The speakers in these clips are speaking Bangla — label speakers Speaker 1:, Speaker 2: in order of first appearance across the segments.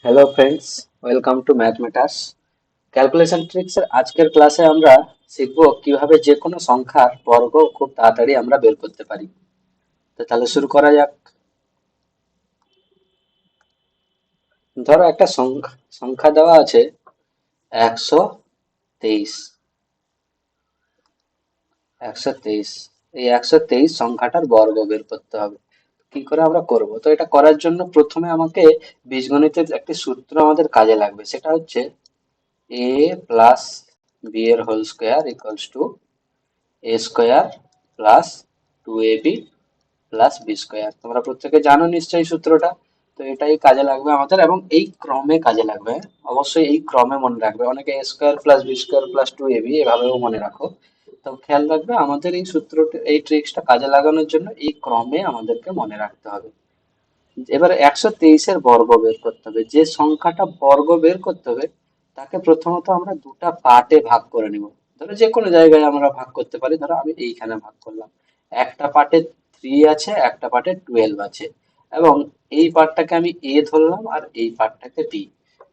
Speaker 1: হ্যালো ফ্রেন্ডস, ওয়েলকাম টু ম্যাথমেটাস। ক্যালকুলেশন ট্রিক্স এর আজকের ক্লাসে আমরা শিখব কিভাবে যে কোনো সংখ্যার বর্গ খুব তাড়াতাড়ি আমরা বের করতে পারি। তো তাহলে শুরু করা যাক। ধরো একটা সংখ্যা সংখ্যা দেওয়া আছে 123। 123, এই 123 সংখ্যাটার বর্গ বের করতে হবে। কি করে আমরা করব? তো এটা করার জন্য প্রথমে আমাকে বীজগণিতের একটি সূত্র আমাদের কাজে লাগবে, সেটা হচ্ছে a প্লাস বি এর whole square equals to A square plus 2ab plus B square. তোমরা প্রত্যেকে জানো নিশ্চয়ই সূত্রটা। তো এটাই কাজে লাগবে আমাদের, এবং এই ক্রমে কাজে লাগবে। অবশ্যই এই ক্রমে মনে রাখবে। অনেকে A square plus B square plus 2ab এভাবেও মনে রাখো। তো খেয়াল রাখবে, আমাদের এই সূত্রটা, এই ট্রিক্সটা কাজে লাগানোর জন্য এই ক্রমে আমাদেরকে মনে রাখতে হবে। এবারে 123-এর বর্গ বের করতে হবে। যে সংখ্যাটা বর্গ বের করতে হবে তাকে প্রথমত আমরা দুটা পার্টে ভাগ করে নিব। ধরো যে কোনো জায়গায় আমরা ভাগ করতে পারি। ধরো আমি এইখানে ভাগ করলাম। একটা পার্টে 3 আছে, একটা পার্টে 12 আছে, এবং এই পার্টটাকে আমি এ ধরলাম আর এই পার্টটাকে বি।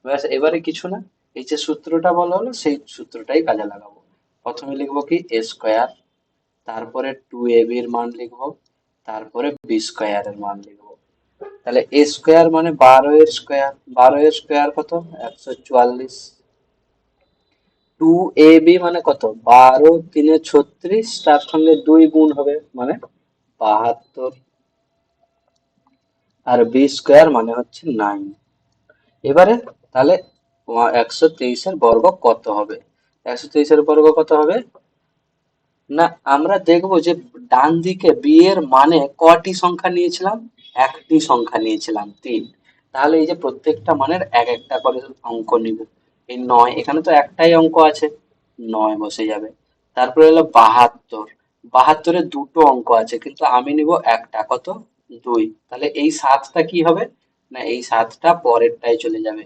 Speaker 1: ব্যাস, এবারে কিছু না, এই যে সূত্রটা বলা হলো সেই সূত্রটাই কাজে লাগাবো। প্রথমে লিখবো কি এ স্কোয়ার, তারপরে 2ab এর মান লিখবো, তারপরে বি স্কোয়ার এর মান লিখবো। তাহলে এ স্কোয়ার মানে 12 এর স্কোয়ার। 12 এর স্কোয়ার কত? 144। 2ab মানে কত? 12 3 36, তার সঙ্গে 2 গুণ হবে মানে 72। আর বি স্কোয়ার মানে হচ্ছে 9। এবারে তাহলে 123-এর বর্গ কত হবে? 123-এর বর্গ কত হবে? না, আমরা দেখবো যে ডান দিকে বি এর মানে কটি সংখ্যা নিয়েছিলাম? একটি সংখ্যা নিয়েছিলাম, 3। তাহলে এই যে প্রত্যেকটা মানের এক একটা করে অঙ্ক নিব। এই 9, এখানে তো একটাই অঙ্ক আছে, 9 বসে যাবে। তারপরে হলো 72। 72-এ দুটো অঙ্ক আছে কিন্তু আমি নিব একটা, কত? 2। তাহলে এই 7টা কি হবে? না, এই 7টা পরেরটাই চলে যাবে,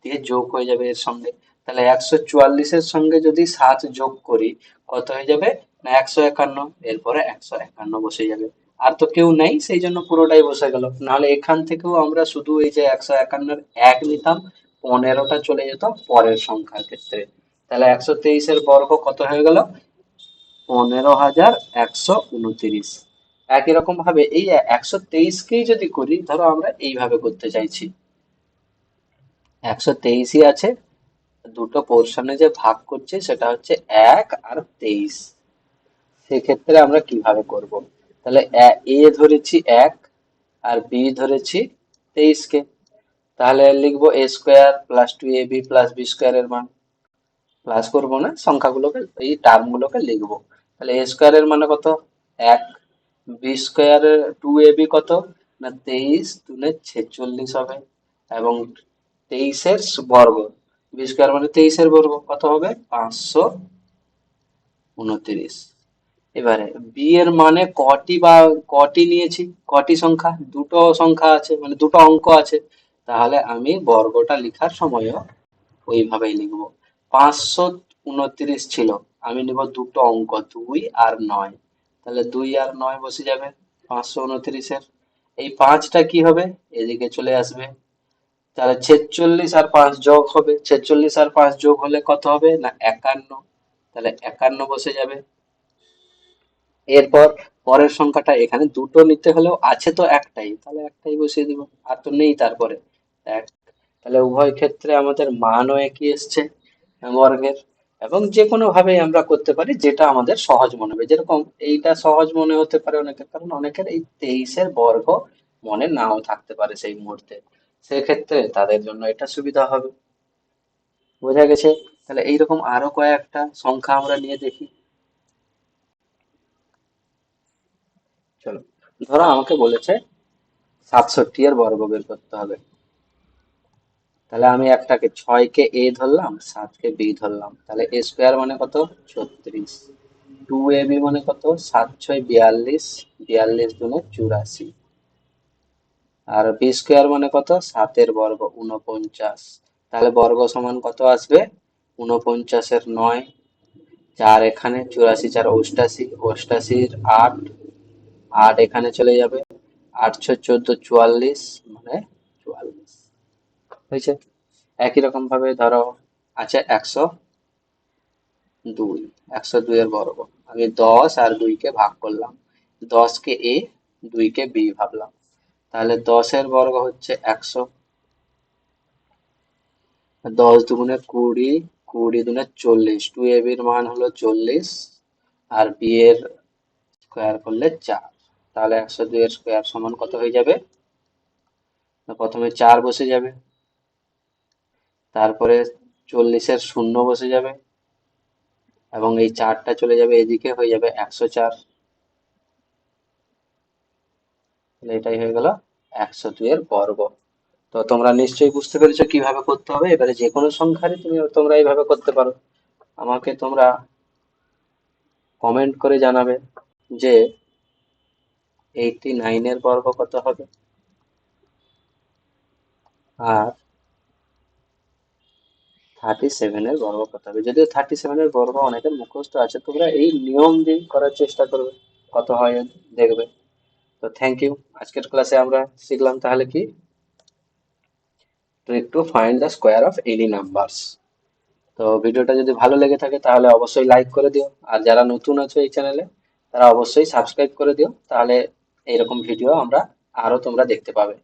Speaker 1: দিয়ে যোগ হয়ে যাবে এর সঙ্গে। তাহলে 144-এর সঙ্গে যদি 7 যোগ করি, কত হয়ে যাবে? না, 151। এরপরে 151 বসে যাবে। আর তো কেউ নাই, সেই জন্য পুরোটাই বসে গেল। নাহলে এখান থেকেও আমরা শুধু এই যে 151-এর এক নিতাম, 15টা চলে যেত পরের সংখ্যার ক্ষেত্রে। তাহলে 123-এর বর্গ কত হয়ে গেল? 15,129। একই রকম ভাবে এই 123-কেই যদি করি, ধরো আমরা এইভাবে করতে চাইছি। 123ই আছে, দুটো পোর্শনে যে ভাগ করছে সেটা হচ্ছে 1 আর 23। সেক্ষেত্রে আমরা কিভাবে করব? তাহলে এ ধরেছি 1 আর বি ধরেছি 23-কে। তাহলে লিখবো A square plus 2ab plus B square এর মান। প্লাস করবো না, সংখ্যাগুলোকে, এই টার্ম গুলোকে লিখবো। তাহলে এ স্কোয়ার এর মানে কত? 1। বি স্কোয়ার 2ab কত? না, 23 × 2 = 46 হবে। এবং 23-এর বর্গ, বি স্কোয়ার মানে 23-এর বর্গ, কত হবে? 529। এবারে বি এর মানে কটি বা কটি নিয়েছি? কটি সংখ্যা? দুটো সংখ্যা আছে, মানে দুটো অঙ্ক আছে। তাহলে আমি বর্গটা লেখার সময়ও ওইভাবেই লিখবো। 529 ছিল, আমি নিব দুটো অঙ্ক, 2 আর 9। তাহলে 2 আর 9 বসে যাবে 529-এর। এই 5টা কি হবে? এদিকে চলে আসবে। তাহলে 46 আর 5 যোগ হবে। 46 আর 5 যোগ হলে কত হবে? না, 51। তাহলে 51 বসে যাবে। এরপর পরের সংখ্যাটা, এখানে দুটো নিতে হলেও আছে তো একটাই, তাহলে একটাই বসিয়ে দিব। আর তো নেই তারপরে এক। তাহলে উভয় ক্ষেত্রে আমাদের মানও একই এসছে বর্গের। এবং যে কোনো ভাবেই আমরা করতে পারি, যেটা আমাদের সহজ মনে হবে। যেরকম এইটা সহজ মনে হতে পারে অনেকের, কারণ অনেকের এই 23-এর বর্গ মনে নাও থাকতে পারে সেই মুহূর্তে। সেক্ষেত্রে তাদের জন্য এটা সুবিধা হবে। বোঝা গেছে? তাহলে এইরকম আরো কয়েকটা সংখ্যা আমরা নিয়ে দেখি। চলো, ধরো আমাকে বলেছে 67-এর বর্গ বের করতে হবে। তাহলে আমি একটাকে 6-কে এ ধরলাম, 7-কে বি ধরলাম। তাহলে এ স্কোয়ার মানে কত? 36। 2ab মানে কত? 7 × 6 = 42। 42 × 2 = 84। আর বি স্কোয়ার মানে কত? 7-এর বর্গ 49। তাহলে বর্গ সমান কত আসবে? 49-এর 9, 4 এখানে, 84 × 4 = 88, 88-র 8, 8 এখানে চলে যাবে, 8 × 6 = 14, 44 মানে 44। হয়েছে। একই রকম ভাবে ধরো আছে 102, 102 এর বর্গ। আমি 10 আর 2 কে ভাগ করলাম, 10 কে এ, 2 কে বি ভাবলাম, তাহলে 10 এর বর্গ হচ্ছে 100, 10 দুগুণে 20, 20 দুগুণে 40, 2ab এর মান হলো 40, আর বি এর স্কোয়ার করলে 4। তাহলে 102 এর স্কোয়ার সমান কত হয়ে যাবে? তো প্রথমে 4 বসে যাবে, তারপরে 40-এর শূন্য বসে যাবে, এবং এই 4টা চলে যাবে এদিকে, হয়ে যাবে 104। তাহলে এটাই হয়ে গেল 102 এর বর্গ। তো তোমরা নিশ্চয়ই বুঝতে পেরেছো কিভাবে করতে হবে। এবারে যে কোনো সংখ্যারই তোমরা এইভাবে করতে পারো। আমাকে তোমরা কমেন্ট করে জানাবে যে 89 এর বর্গ কত হবে, আর 37 এর বর্গ কত হবে। যদিও 37 এর বর্গ অনেকের মুখস্থ আছে, তোমরা এই নিয়ম দিয়ে করার চেষ্টা করবে, কত হয় দেখবে। তো থ্যাংক ইউ। আজকের ক্লাসে আমরা শিখলাম তাহলে কি, to find the square of any numbers. তো ভিডিওটা যদি ভালো লেগে থাকে তাহলে অবশ্যই লাইক করে দিও, আর যারা নতুন আছো এই চ্যানেলে তারা অবশ্যই সাবস্ক্রাইব করে দিও, তাহলে এইরকম ভিডিও আমরা আরো তোমরা দেখতে পাবে।